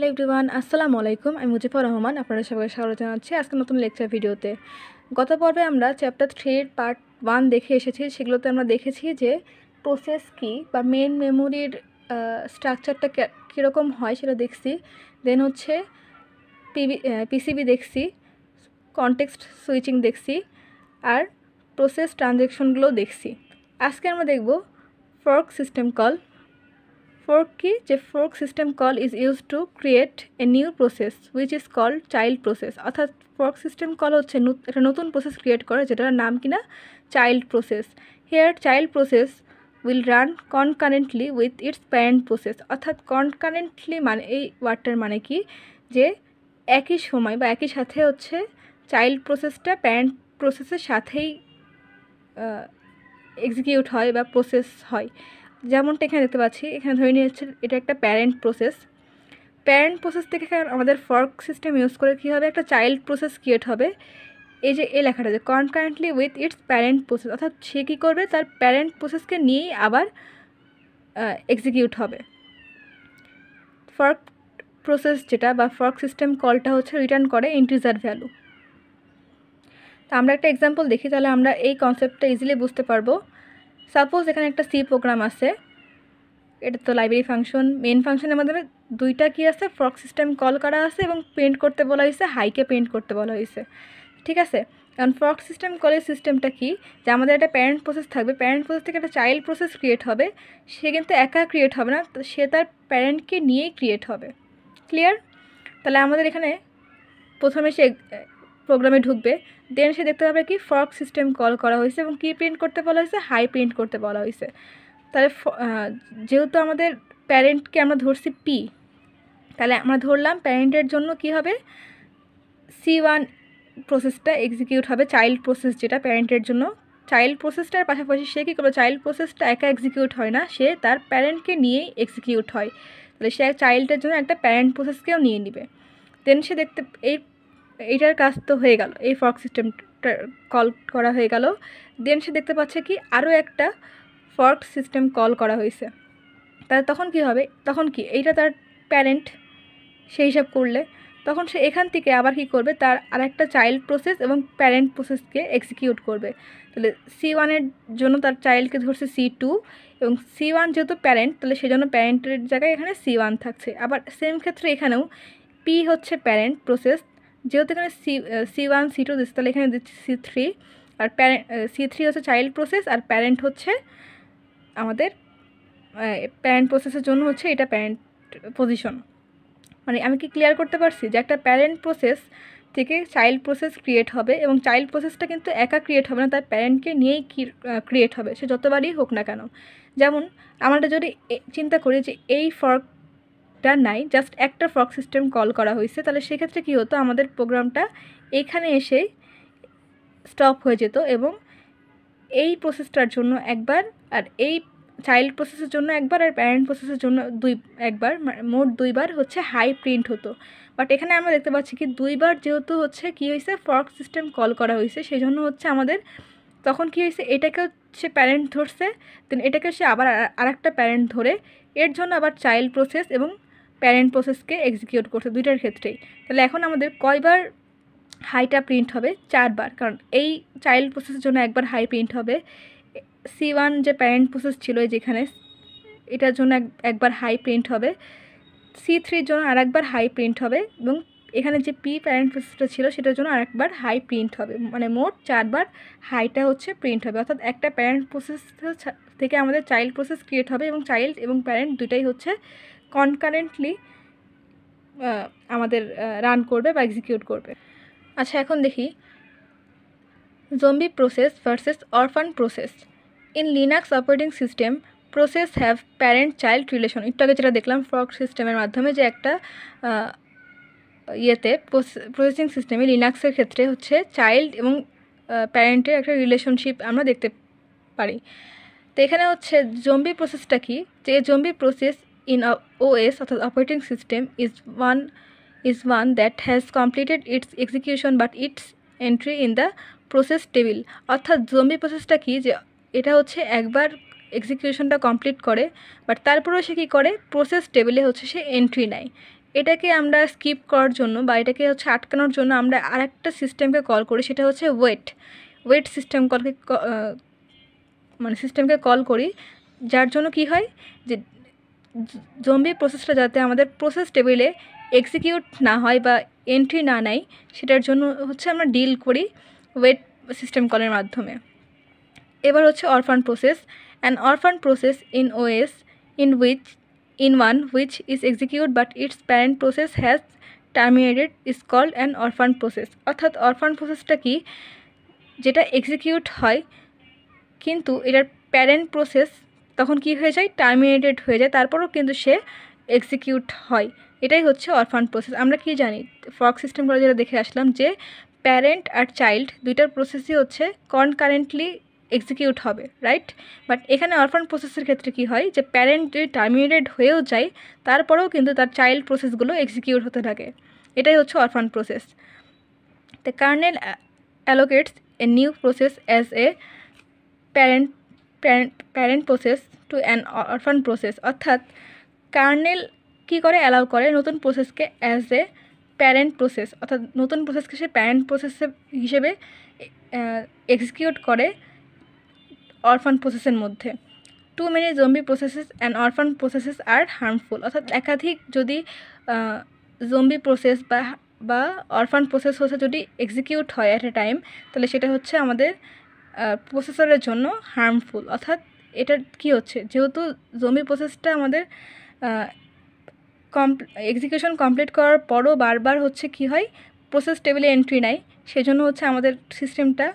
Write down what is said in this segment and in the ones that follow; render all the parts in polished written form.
Hello everyone, আসসালামু আলাইকুম। আমি মুজিবুর রহমান, আপনারা সবাইকে স্বাগত জানাচ্ছি আজকে নতুন লেকচার ভিডিওতে। গত পর্বে আমরা চ্যাপ্টার 3 পার্ট 1 দেখে এসেছি। সেগুলোতে আমরা দেখেছি যে প্রসেস কি বা মেন মেমোরির স্ট্রাকচারটা কীরকম হয় সেটা দেখছি। দেন হচ্ছে পিসিবি দেখছি, কনটেক্সট সুইচিং দেখছি, আর প্রসেস ট্রানজ্যাকশনগুলো দেখছি। আজকে আমরা দেখব fork system call. Fork key যে fork system call is used to create a new process which is called child process। অর্থাৎ fork system call হচ্ছে একটা নতুন প্রসেস ক্রিয়েট করে যেটার নাম কিনা child process। Here child process will run concurrently with its parent process। অর্থাৎ concurrently মানে এই ওয়ার্ডটার মানে কি, যে একই সময় বা একই সাথে হচ্ছে চাইল্ড প্রসেসটা প্যারেন্ট প্রসেসের সাথেই এক্সিকিউট হয় বা প্রসেস হয়। যেমনটা এখানে দেখতে পাচ্ছি, এখানে ধরে নিয়ে হচ্ছে এটা একটা প্যারেন্ট প্রসেস। প্যারেন্ট প্রসেস থেকে আমাদের ফর্ক সিস্টেম ইউজ করে কী হবে, একটা চাইল্ড প্রসেস ক্রিয়েট হবে। এই যে এই লেখাটা যে concurrently with its parent process, অর্থাৎ সে কী করবে, তার প্যারেন্ট প্রসেসকে নিয়েই আবার এক্সিকিউট হবে। ফর্ক প্রসেস যেটা বা ফর্ক সিস্টেম কলটা হচ্ছে রিটার্ন করে ইন্টিজার ভ্যালু। তা আমরা একটা এক্সাম্পল দেখি, তাহলে আমরা এই কনসেপ্টটা ইজিলি বুঝতে পারবো। সাপোজ এখানে একটা সি প্রোগ্রাম আছে, এটা তো লাইব্রেরি ফাংশন। মেন ফাংশনের মাধ্যমে দুইটা কি আছে, ফর্ক সিস্টেম কল করা আছে এবং প্রিন্ট করতে বলা হয়েছে, হাইকে প্রিন্ট করতে বলা হয়েছে। ঠিক আছে, কারণ ফর্ক সিস্টেম কলের সিস্টেমটা কি, যে আমাদের একটা প্যারেন্ট প্রসেস থাকবে, প্যারেন্ট প্রসেস থেকে একটা চাইল্ড প্রসেস ক্রিয়েট হবে। সে কিন্তু একা ক্রিয়েট হবে না, সে তার প্যারেন্টকে নিয়েই ক্রিয়েট হবে। ক্লিয়ার? তাহলে আমাদের এখানে প্রথমে সে প্রোগ্রামে ঢুকবে, দেন সে দেখতে পাবে কি ফর্ক সিস্টেম কল করা হয়েছে এবং কী প্রিন্ট করতে বলা হয়েছে, হাই প্রিন্ট করতে বলা হয়েছে। তাহলে যেহেতু আমাদের প্যারেন্টকে আমরা ধরছি পি, তাহলে আমরা ধরলাম প্যারেন্টের জন্য কি হবে, C1 প্রসেসটা এক্সিকিউট হবে, চাইল্ড প্রসেস যেটা প্যারেন্টের জন্য। চাইল্ড প্রসেসটার পাশাপাশি সে কী করবে, চাইল্ড প্রসেসটা একা এক্সিকিউট হয় না, সে তার প্যারেন্টকে নিয়েই এক্সিকিউট হয়। তাহলে সে চাইল্ডের জন্য একটা প্যারেন্ট প্রসেসকেও নিয়ে নেবে। দেন সে দেখতে এইটার কাজ তো হয়ে গেল, এই ফর্ক সিস্টেমটা কল করা হয়ে গেল। দেন সে দেখতে পাচ্ছে কি আরও একটা ফর্ক সিস্টেম কল করা হয়েছে। তাহলে তখন কি হবে, তখন কি এইটা তার প্যারেন্ট সেই হিসাব করলে তখন সে এখান থেকে আবার কি করবে, তার আরেকটা চাইল্ড প্রসেস এবং প্যারেন্ট প্রসেসকে এক্সিকিউট করবে। তাহলে C1-এর জন্য তার চাইল্ডকে ধরছে C2 এবং C1 যেহেতু প্যারেন্ট, তাহলে সেজন্য প্যারেন্টের জায়গায় এখানে C1 থাকছে। আবার সেম ক্ষেত্রে এখানেও P হচ্ছে প্যারেন্ট প্রসেস, যেহেতু এখানে C1 C2 দিচ্ছে, তাহলে এখানে দিচ্ছি C3। আর C3 হচ্ছে চাইল্ড প্রসেস আর প্যারেন্ট হচ্ছে আমাদের প্যারেন্ট প্রসেসের জন্য হচ্ছে এটা প্যারেন্ট পজিশন। মানে আমি কি ক্লিয়ার করতে পারছি যে একটা প্যারেন্ট প্রসেস থেকে চাইল্ড প্রসেস ক্রিয়েট হবে এবং চাইল্ড প্রসেসটা কিন্তু একা ক্রিয়েট হবে না, তার প্যারেন্টকে নিয়েই ক্রিয়েট হবে, সে যতবারই হোক না কেন। যেমন আমরা যদি চিন্তা করি যে এই ফর্কটা নাই, জাস্ট একটা ফর্ক সিস্টেম কল করা হয়েছে, তাহলে সেক্ষেত্রে কী হতো, আমাদের প্রোগ্রামটা এখানে এসেই স্টপ হয়ে যেত এবং এই প্রসেসটার জন্য একবার, আর এই চাইল্ড প্রসেসের জন্য একবার, আর প্যারেন্ট প্রসেসের জন্য একবার, মোট দুইবার হচ্ছে হাই প্রিন্ট হতো। বাট এখানে আমরা দেখতে পাচ্ছি কি দুইবার যেহেতু হচ্ছে কী হয়েছে, ফর্ক সিস্টেম কল করা হয়েছে, সেই জন্য হচ্ছে আমাদের তখন কী হয়েছে, এটাকেও সে প্যারেন্ট ধরছে, দেন এটাকে সে আবার আরেকটা প্যারেন্ট ধরে এর জন্য আবার চাইল্ড প্রসেস এবং প্যারেন্ট প্রসেসকে এক্সিকিউট করছে, দুইটার ক্ষেত্রেই। তাহলে এখন আমাদের কয়বার হাইটা প্রিন্ট হবে, 4 বার, কারণ এই চাইল্ড প্রসেসের জন্য একবার হাই প্রিন্ট হবে, C1 যে প্যারেন্ট প্রসেস ছিল যেখানে, এটার জন্য একবার হাই প্রিন্ট হবে, C3-র জন্য আরেকবার হাই প্রিন্ট হবে এবং এখানে যে P প্যারেন্ট প্রসেসটা ছিল সেটার জন্য আরেকবার হাই প্রিন্ট হবে। মানে মোট 4 বার হাইটা হচ্ছে প্রিন্ট হবে। অর্থাৎ একটা প্যারেন্ট প্রসেস থেকে আমাদের চাইল্ড প্রসেস ক্রিয়েট হবে এবং চাইল্ড এবং প্যারেন্ট দুটাই হচ্ছে কনকারেন্টলি আমাদের রান করবে বা এক্সিকিউট করবে। আচ্ছা, এখন দেখি zombie process versus অরফান process. In Linux operating system process have parent child relation. একটু আগে যেটা দেখলাম ফর্ক সিস্টেমের মাধ্যমে, যে একটা প্রসেসিং সিস্টেমে লিনাক্সের ক্ষেত্রে হচ্ছে চাইল্ড এবং প্যারেন্টের একটা রিলেশনশিপ আমরা দেখতে পারি। তো এখানে হচ্ছে জম্বি প্রসেসটা কি, যে জম্বি প্রসেস ইন OS অর্থাৎ operating system is one that has completed its execution but its entry in the process table। অর্থাৎ জম্বি প্রসেসটা কি, যে এটা হচ্ছে একবার এক্সিকিউশনটা কমপ্লিট করে, বাট তারপরেও সে কী করে, প্রসেস টেবিলে হচ্ছে সে এন্ট্রি নেয়। এটাকে আমরা স্কিপ করার জন্য বা এটাকে হচ্ছে আটকানোর জন্য আমরা আরেকটা সিস্টেমকে কল করি, সেটা হচ্ছে ওয়েট সিস্টেম মানে সিস্টেমকে কল করি, যার জন্য কি হয় যে জম্বি প্রসেসটা যাতে আমাদের প্রসেস টেবিলে এক্সিকিউট না হয় বা এন্ট্রি না নেয়, সেটার জন্য হচ্ছে আমরা ডিল করি ওয়েট সিস্টেম কলের মাধ্যমে। এবার হচ্ছে অরফান process. An অরফান process in OS in one which is executed but its parent process has terminated is called an orphan process। অর্থাৎ অরফান প্রসেসটা কি, যেটা এক্সিকিউট হয় কিন্তু এটার প্যারেন্ট প্রসেস তখন কি হয়ে যায়, টার্মিনেটেড হয়ে যায়, তারপরেও কিন্তু সে এক্সিকিউট হয়। এটাই হচ্ছে অরফান প্রসেস। আমরা কি জানি, ফর্ক সিস্টেম করে যেটা দেখে আসলাম যে প্যারেন্ট আর চাইল্ড দুইটার প্রসেসই হচ্ছে কনকারেন্টলি এক্সিকিউট হবে, রাইট। বাট এখানে অরফান প্রসেসের ক্ষেত্রে কি হয় যে প্যারেন্ট যদি টার্মিনেটেড হয়েও যায় তারপরেও কিন্তু তার চাইল্ড প্রসেসগুলো এক্সিকিউট হতে থাকে। এটাই হচ্ছে অরফান process. The kernel allocates a new process as a parent process to an orphan process। অর্থাৎ কার্নেল কি করে, অ্যালাউ করে নতুন প্রসেসকে অ্যাজ এ প্যারেন্ট প্রসেস, অর্থাৎ নতুন প্রসেসকে সে প্যারেন্ট প্রসেস হিসেবে এক্সিকিউট করে অরফান প্রসেসের মধ্যে। Too many zombie processes and orphan processes are harmful. অর্থাৎ একাধিক যদি জম্বি প্রসেস বা অরফান প্রসেস হচ্ছে যদি এক্সিকিউট হয় অ্যাট এ টাইম, তাহলে সেটা হচ্ছে আমাদের প্রসেসরের জন্য হার্মফুল। অর্থাৎ এটা কি হচ্ছে, যেহেতু জম্বি প্রসেসটা আমাদের এক্সিকিউশন কমপ্লিট করার পরও বারবার হচ্ছে কি হয়, প্রসেস টেবিলে এন্ট্রি নেয়, সেজন্য হচ্ছে আমাদের সিস্টেমটা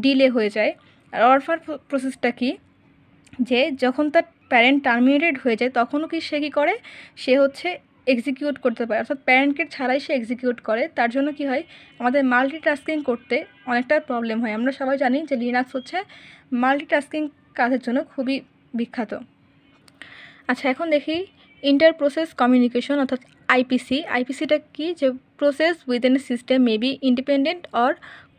ডিলে হয়ে যায়। আর অরফান প্রসেসটা কি, যে যখন তার প্যারেন্ট টার্মিনেটেড হয়ে যায় তখনও কি সে কী করে, সে হচ্ছে এক্সিকিউট করতে পারে, অর্থাৎ প্যারেন্টকে ছাড়াই সে এক্সিকিউট করে। তার জন্য কি হয়, আমাদের মাল্টিটাস্কিং করতে অনেকটা প্রবলেম হয়। আমরা সবাই জানি যে লিনাক্স হচ্ছে মাল্টিটাস্কিং কাজের জন্য খুবই বিখ্যাত। আচ্ছা, এখন দেখি ইন্টার প্রসেস কমিউনিকেশন অর্থাৎ আইপিসি। আইপিসিটা কি, যে process within a system may be independent or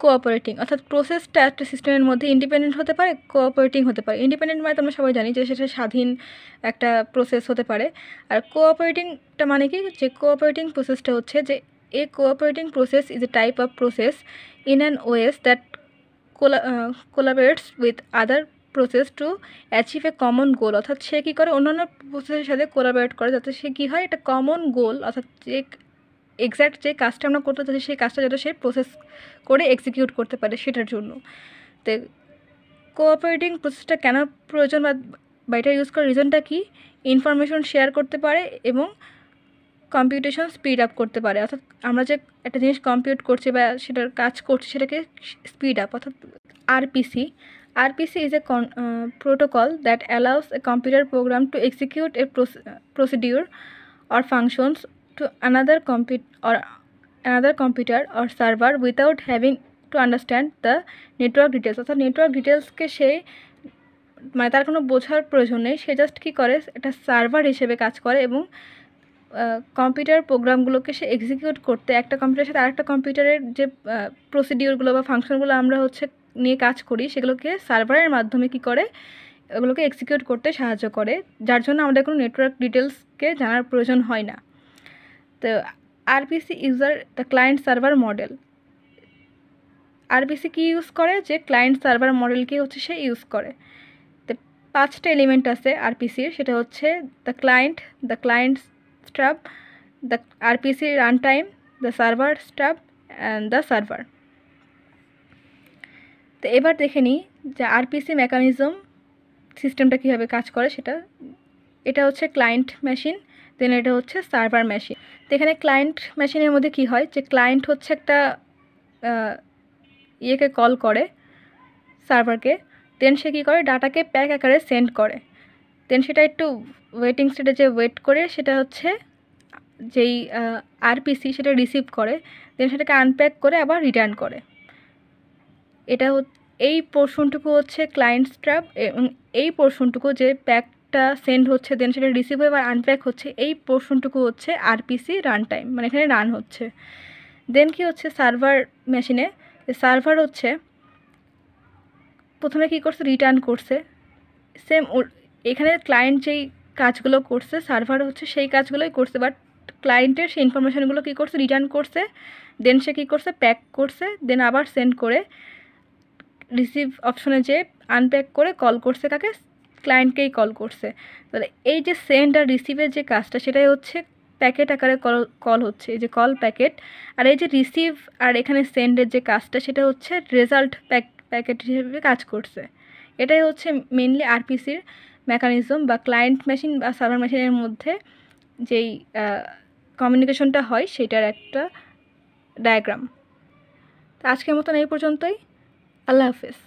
cooperating. অর্থাৎ প্রসেসটা একটা সিস্টেমের মধ্যে ইন্ডিপেন্ডেন্ট হতে পারে, কোঅপারেটিং হতে পারে। ইন্ডিপেন্ডেন্ট মানে আমরা সবাই জানি যে সেটা স্বাধীন একটা প্রসেস হতে পারে। আর কোঅপারেটিংটা মানে কি, যে কোঅপারেটিং প্রসেসটা হচ্ছে যে a cooperating process is a type of process in an ways that collaborates with other process to achieve a common goal. অর্থাৎ সে কী করে, অন্যান্য প্রসেসের সাথে কোলাবরেট করে যাতে সে কী হয়, একটা কমন গোল, অর্থাৎ যে এক্স্যাক্ট যে কাজটা আমরা করতে চাচ্ছি সেই কাজটা যাতে সে প্রসেস করে এক্সিকিউট করতে পারে সেটার জন্য। তো কোঅপারেটিং প্রসেসটা কেন প্রয়োজন বা এটা ইউজ করার রিজনটা কি, ইনফরমেশন শেয়ার করতে পারে এবং কম্পিউটেশন স্পিড আপ করতে পারে। অর্থাৎ আমরা যে একটা জিনিস কম্পিউট করছি বা সেটার কাজ করছি সেটাকে স্পিড আপ। অর্থাৎ RPC is a protocol that allows a computer program to execute a procedure or functions to another computer or server without having to understand the network details। অর্থাৎ নেটওয়ার্ক ডিটেলসকে সে মানে তার কোনো বোঝার প্রয়োজন নেই, সে জাস্ট কী করে, একটা সার্ভার হিসেবে কাজ করে এবং কম্পিউটার প্রোগ্রামগুলোকে সে এক্সিকিউট করতে একটা কম্পিউটারের সাথে আরেকটা কম্পিউটারের যে প্রসিডিওরগুলো বা ফাংশনগুলো আমরা হচ্ছে নিয়ে কাজ করি সেগুলোকে সার্ভারের মাধ্যমে কি করে, এগুলোকে এক্সিকিউট করতে সাহায্য করে, যার জন্য আমাদের কোনো নেটওয়ার্ক ডিটেলসকে জানার প্রয়োজন হয় না। তো RPC user the client server model. RPC কি ইউজ করে, যে ক্লায়েন্ট সার্ভার মডেলকে হচ্ছে সে ইউজ করে। তো 5টা এলিমেন্ট আছে আরপিসির, সেটা হচ্ছে the client stub, the RPC run time, the server stub and the server. তো এবার দেখে নিই যে আরপিসি মেকানিজম সিস্টেমটা কীভাবে কাজ করে সেটা। এটা হচ্ছে ক্লায়েন্ট মেশিন, দেন এটা হচ্ছে সার্ভার মেশিন। তো এখানে ক্লায়েন্ট মেশিনের মধ্যে কি হয়, যে ক্লায়েন্ট হচ্ছে একটা ইয়েকে কল করে, সার্ভারকে, দেন সে কী করে, ডাটাকে প্যাক আকারে সেন্ড করে, দেন সেটা একটু ওয়েটিং স্টেটে যে ওয়েট করে সেটা হচ্ছে যেই আরপিসি সেটা রিসিভ করে, দেন সেটাকে আনপ্যাক করে আবার রিটার্ন করে। এটা এই পোর্শনটুকু হচ্ছে ক্লায়েন্ট স্টাব, এবং এই পোর্শনটুকু যে প্যাকটা সেন্ড হচ্ছে দেন সেটা রিসিভ হয়ে আবার আনপ্যাক হচ্ছে, এই পোর্শনটুকু হচ্ছে আরপিসি রান টাইম, মানে এখানে রান হচ্ছে। দেন কি হচ্ছে সার্ভার মেশিনে, সার্ভার হচ্ছে প্রথমে কী করছে, রিটার্ন করছে, সেম এখানে ক্লায়েন্ট যেই কাজগুলো করছে সার্ভার হচ্ছে সেই কাজগুলোই করছে, বাট ক্লায়েন্টের সেই ইনফরমেশানগুলো কী করছে, রিটার্ন করছে, দেন সে কী করছে, প্যাক করছে, দেন আবার সেন্ড করে রিসিভ অপশনে যে আনপ্যাক করে কল করছে কাকে, ক্লায়েন্টকেই কল করছে। তাহলে এই যে সেন্ড আর রিসিভের যে কাজটা সেটাই হচ্ছে প্যাকেট আকারে কল হচ্ছে, এই যে কল প্যাকেট। আর এই যে রিসিভ আর এখানে সেন্ডের যে কাজটা সেটা হচ্ছে রেজাল্ট প্যাকেট হিসেবে কাজ করছে। এটাই হচ্ছে মেনলি আরপিসির মেকানিজম বা ক্লায়েন্ট মেশিন বা সার্ভার মেশিনের মধ্যে যেই কমিউনিকেশনটা হয় সেটার একটা ডায়াগ্রাম। তো আজকের মতন এই পর্যন্তই। আল্লাহ হাফেজ।